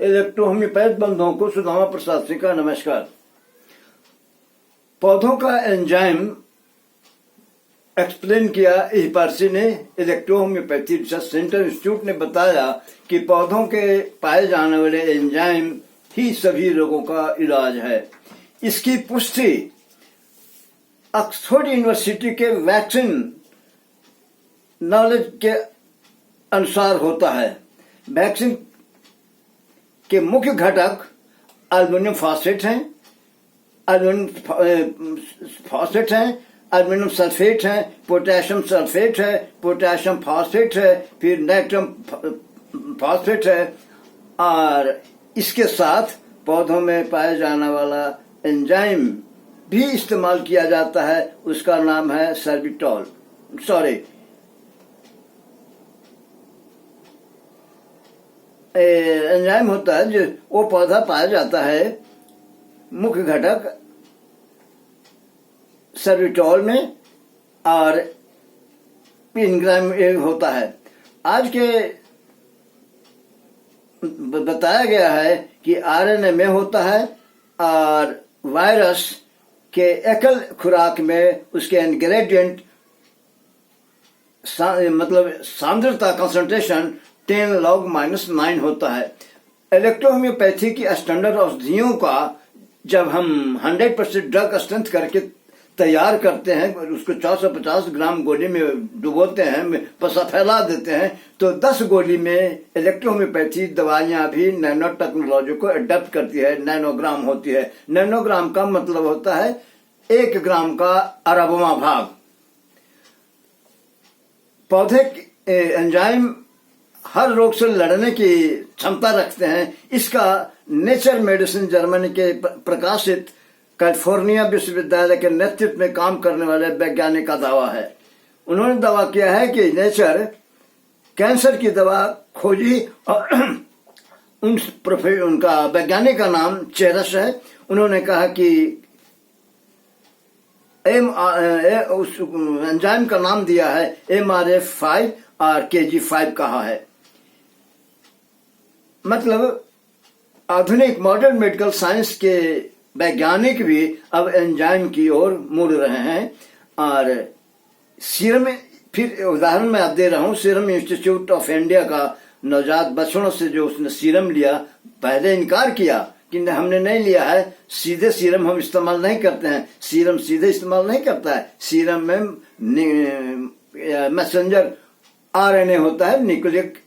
Electro homeopath बंधुओं को सुदामा प्रसाद सिंह का नमस्कार। पौधों का एंजाइम एक्सप्लेन किया इस पारसी ने। Electro homeopathy research centre institute ने बताया कि पौधों के पाए जाने वाले एंजाइम ही सभी रोगों का इलाज है। इसकी पुष्टि ऑक्सफोर्ड यूनिवर्सिटी के वैक्सीन नॉलेज के अनुसार होता है। वैक्सीन के मुख्य घटक एल्युमिनियम फॉस्फेट हैं, एल्युमिनियम सल्फेट है, पोटेशियम सल्फेट है, पोटेशियम फॉस्फेट है, फिर नाइट्रम फॉस्फेट है और इसके साथ पौधों में पाया जाने वाला एंजाइम भी इस्तेमाल किया जाता है। उसका नाम है सर्बिटॉल। एंजाइम होता है जो वो पौधा पाया जाता है मुख्य घटक सर्बिटॉल में और एंजाइम होता है। आज के बताया गया है कि आरएनए में होता है और वायरस के एकल खुराक में उसके इंग्रेडिएंट मतलब सांद्रता कंसंट्रेशन 10 log -9 होता है। इलेक्ट्रो होम्योपैथी की स्टैंडर्ड औषधियों का जब हम 100% ड्रग स्ट्रेंथ करके तैयार करते हैं, उसको 450 ग्राम गोली में डुबोते हैं, पसा फैला देते हैं, तो 10 गोली में इलेक्ट्रो होम्योपैथी दवाइयां भी नैनो टेक्नोलॉजी को अडेप्ट करती है। नैनोग्राम होती है। नैनोग्राम का मतलब होता है 1 ग्राम का अरबवां भाग। पौधे एंजाइम हर रोग से लड़ने की क्षमता रखते हैं। इसका नेचर मेडिसिन जर्मनी के प्रकाशित कैलिफोर्निया विश्वविद्यालय के नेतृत्व में काम करने वाले वैज्ञानिक का दावा है। उन्होंने दावा किया है कि नेचर कैंसर की दवा खोजी और उनका वैज्ञानिक का नाम चेरस है। उन्होंने कहा कि उस एंजाइम का नाम दिया है MRF5 और KG5 कहा है। मतलब आधुनिक मॉडर्न मेडिकल साइंस के वैज्ञानिक भी अब एंजाइम की ओर मुड़ रहे हैं। और सीरम, फिर उदाहरण मैं आप दे रहा हूं, सीरम इंस्टीट्यूट ऑफ इंडिया का नवजात बच्चों से जो उसने सीरम लिया, पहले इनकार किया कि हमने नहीं लिया है, सीधे सीरम हम इस्तेमाल नहीं करते हैं, सीरम सीधे इस्तेमाल नहीं करता है। सीरम में मैसेंजर RNA होता है, न्यूक्लिक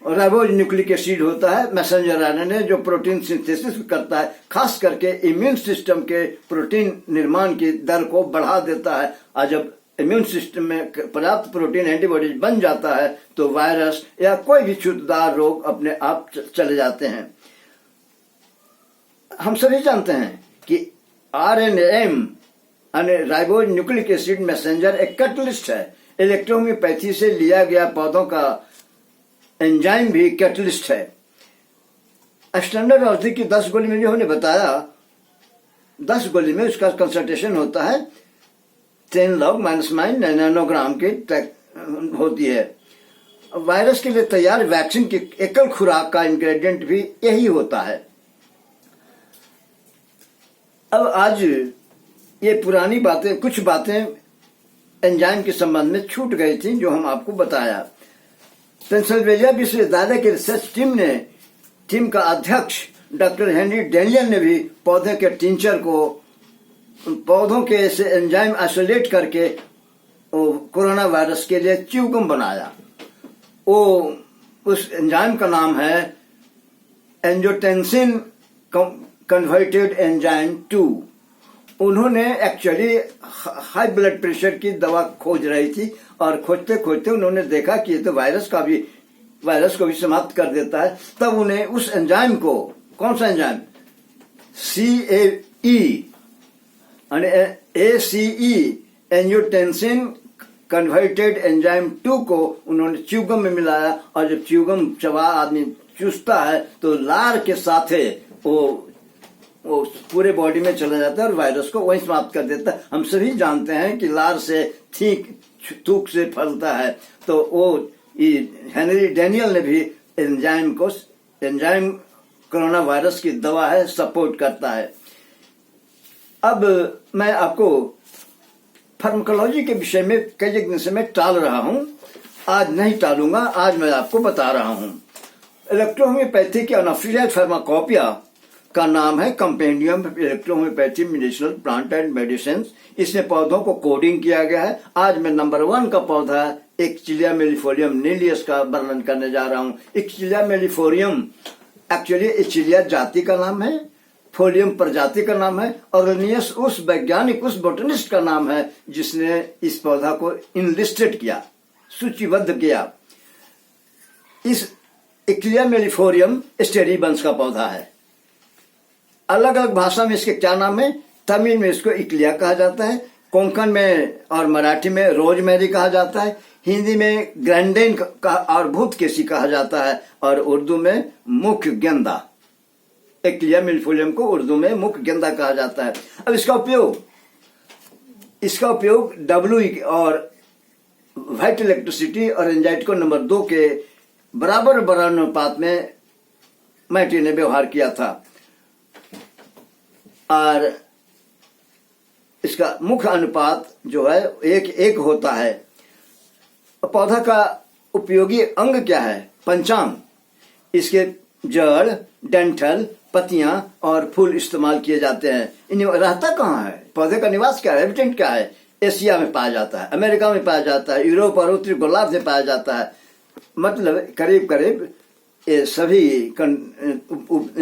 राइबोज न्यूक्लिक एसिड होता है, मैसेंजर RNA जो प्रोटीन सिंथेसिस करता है, खास करके इम्यून सिस्टम के प्रोटीन निर्माण की दर को बढ़ा देता है। और जब इम्यून सिस्टम में पर्याप्त प्रोटीन एंटीबॉडीज बन जाता है तो वायरस या कोई भी छूतदार रोग अपने आप चले जाते हैं। हम सभी जानते हैं कि RNAM ribose nucleic acid messenger एक कैटलिस्ट है। इलेक्ट्रो होम्योपैथी से लिया गया पौधों का एंजाइम भी कैटलिस्ट है। स्टैंडर्ड औषधि की 10 गोली में जो हमने बताया, 10 गोली में उसका कंसंट्रेशन होता है 10 log -9 नैनोग्राम की होती है। वायरस के लिए तैयार वैक्सीन की एकल खुराक का इंग्रेडिएंट भी यही होता है। अब आज ये पुरानी बातें, कुछ बातें एंजाइम के संबंध में छूट गई थी जो हम आपको बताया। पेंसिल्वेनिया विश्वविद्यालय के रिसर्च टीम का अध्यक्ष डॉक्टर हेनरी डेनियल ने भी पौधे के टिंचर को पौधों के से एंजाइम आइसोलेट करके कोरोना वायरस के लिए च्यूगम बनाया। उस एंजाइम का नाम है एंजियोटेंसिन कन्वर्टेड एंजाइम 2। उन्होंने एक्चुअली हाई ब्लड प्रेशर की दवा खोज रही थी और खोजते खोजते उन्होंने देखा कि ये तो वायरस को भी समाप्त कर देता है। तब उन्हें उस एंजाइम को, कौन सा enzyme, ACE angiotensin converted enzyme 2 को उन्होंने च्यूगम में मिलाया। और जब च्यूगम चबा आदमी चूसता है तो लार के साथ वो पूरे बॉडी में चला जाता है और वायरस को वहीं समाप्त कर देता है। हम सभी जानते हैं कि लार से थूक से फैलता है। तो वो हेनरी डेनियल ने भी एंजाइम कोरोना वायरस की दवा है, सपोर्ट करता है। अब मैं आपको फार्माकोलॉजी के विषय में कई दिन से मैं टाल रहा हूं, आज नहीं टालूंगा, आज मैं आपको बता रहा हूं। इलेक्ट्रोहोम्योपैथी के अनऑफिशियल फार्माकोपिया का नाम है compendium electrohomeopathy medicinal plant and medicine. इसमें पौधों को कोडिंग किया गया है। आज मैं नंबर 1 का पौधा एक्चिलिया मेलिफोलियम नीलियस का वर्णन करने जा रहा हूं। एक्चिलिया मेलिफोलियम एक्चुअली एक्चिलिया जाति का नाम है, फोलियम प्रजाति का नाम है, और लिनियस उस वैज्ञानिक, उस बोटनिस्ट का नाम है जिसने इस पौधा को इनलिस्टेड किया, सूचीबद्ध किया। इस एक्चिलिया मेलिफोलियम स्टेरी वंश का पौधा है। अलग अलग भाषा में इसके क्या नाम है? तमिल में इसको इक्लिया कहा जाता है, कोंकण में और मराठी में रोजमेरी कहा जाता है, हिंदी में ग्रैंडेन का और भूतकेसी कहा जाता है, और उर्दू में मुख्य गेंदा, एक्लिया मेलिफोलियम को उर्दू में मुख्य गेंदा कहा जाता है। अब इसका उपयोग डब्ल्यू और व्हाइट इलेक्ट्रिसिटी और एंजाइटी को नंबर 2 के बराबर अनुपात में मैटी ने व्यवहार किया था, और इसका मुख्य अनुपात जो है 1:1 होता है। पौधा का उपयोगी अंग क्या है? पंचांग। इसके जड़, डंठल, पत्तियां और फूल इस्तेमाल किए जाते हैं। इन्हें रहता कहाँ है? पौधे का निवास क्या है? हैबिटेट क्या है? एशिया में पाया जाता है, अमेरिका में पाया जाता है, यूरोप और उत्तरी गोलार्ध में पाया जाता है। मतलब करीब करीब ये सभी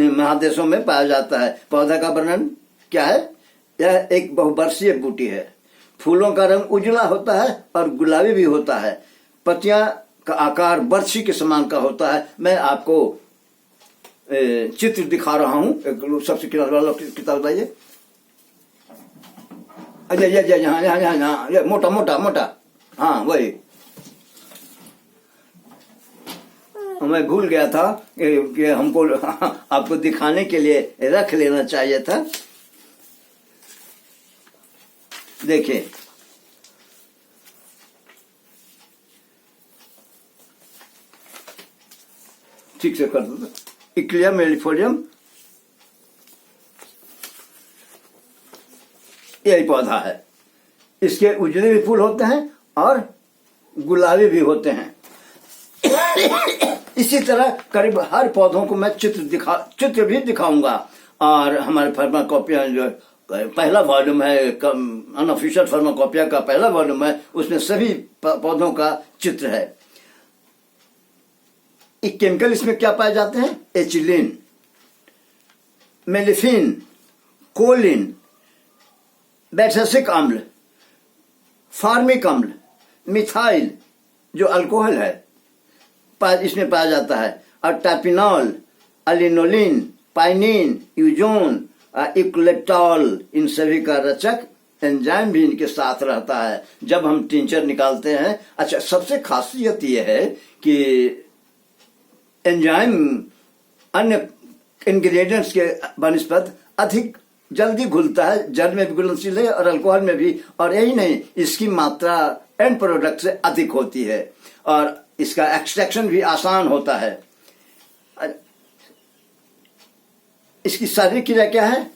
महादेशों में पाया जाता है। पौधा का वर्णन क्या है? यह एक बहुवर्षीय बूटी है। फूलों का रंग उजला होता है और गुलाबी भी होता है। पत्तियां का आकार बर्छी के समान का होता है। मैं आपको चित्र दिखा रहा हूं। सबसे किताब लाइए। अच्छा यहाँ मोटा मोटा मोटा, हाँ वही। मैं भूल गया था कि हमको आपको दिखाने के लिए रख लेना चाहिए था। देखिए, ठीक से कर दो। इक्लिया मेलिफोलियम यही पौधा है। इसके उजले भी फूल होते हैं और गुलाबी भी होते हैं। इसी तरह करीब हर पौधों को मैं चित्र भी दिखाऊंगा। और हमारे फार्माकोपिया जो पहला वॉल्यूम है, अनऑफिशियल फार्माकोपिया का पहला वॉल्यूम है, उसमें सभी पौधों का चित्र है। एक केमिकल इसमें क्या पाए जाते हैं? एचिलिन, मेलिफिन, कोलिन, बैसेसिक अम्ल, फार्मिक अम्ल, मिथाइल जो अल्कोहल है इसमें पाया जाता है, और टैपिनॉल, अलिनोलिन, पाइनिन, यूजोन, इक्लेप्टॉल, इन सभी का रचक एंजाइम भी इनके साथ रहता है जब हम टिंचर निकालते हैं। अच्छा, सबसे खासियत यह है कि एंजाइम अन्य इंग्रेडिएंट्स के बनस्पत अधिक जल्दी घुलता है। जल में भी घुलनशील है और अल्कोहल में भी, और यही नहीं, इसकी मात्रा एंड प्रोडक्ट से अधिक होती है और इसका एक्सट्रैक्शन भी आसान होता है। इसकी शारीरिक क्रिया क्या है?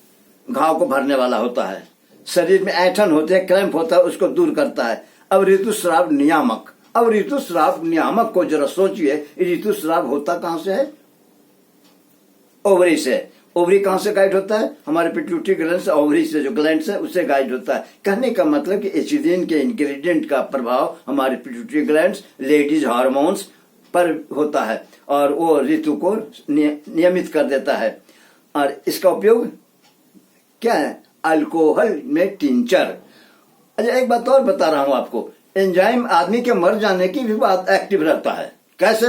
घाव को भरने वाला होता है। शरीर में ऐंठन होते हैं, क्रैम्प होता है, उसको दूर करता है। अब ऋतुस्राव नियामक, अब ऋतुस्राव नियामक को जरा सोचिए, ऋतुस्राव होता कहां से है? ओवरी से। ओवरी कहां से गाइड होता है? हमारे पिट्यूटरी ग्लैंड से, ओवरी से जो ग्लैंड है उससे गाइड होता है। कहने का मतलब कि एचिलिन के इंग्रेडिएंट का प्रभाव हमारे पिट्यूटरी ग्लैंड, लेडीज हार्मोन्स पर होता है और वो ऋतु को नियमित कर देता है। और इसका उपयोग क्या है? अल्कोहल में टिंचर। अच्छा, एक बात और बता रहा हूं आपको, एंजाइम आदमी के मर जाने की भी बात एक्टिव रहता है। कैसे?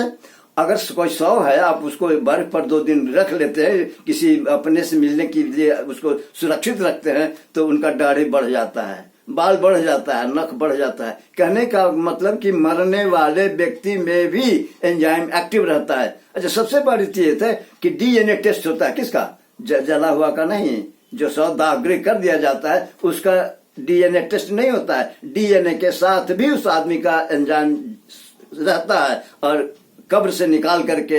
अगर कोई 100 है, आप उसको बर्फ पर 2 दिन रख लेते हैं, किसी अपने से मिलने के लिए उसको सुरक्षित रखते हैं, तो उनका दाढ़ी बढ़ जाता है, बाल बढ़ जाता है, नख बढ़ जाता है। कहने का मतलब कि मरने वाले व्यक्ति में भी एंजाइम एक्टिव रहता है। अच्छा, सबसे बड़ी चीज है कि डीएनए टेस्ट होता है। किसका? जला हुआ का नहीं, जो 100 दागृह कर दिया जाता है उसका डीएनए टेस्ट नहीं होता है। डीएनए के साथ भी उस आदमी का एंजाइम रहता है और कब्र से निकाल करके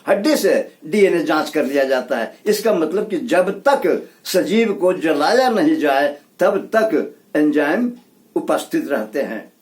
हड्डी से डीएनए जांच कर लिया जाता है। इसका मतलब कि जब तक सजीव को जलाया नहीं जाए तब तक एंजाइम उपस्थित रहते हैं।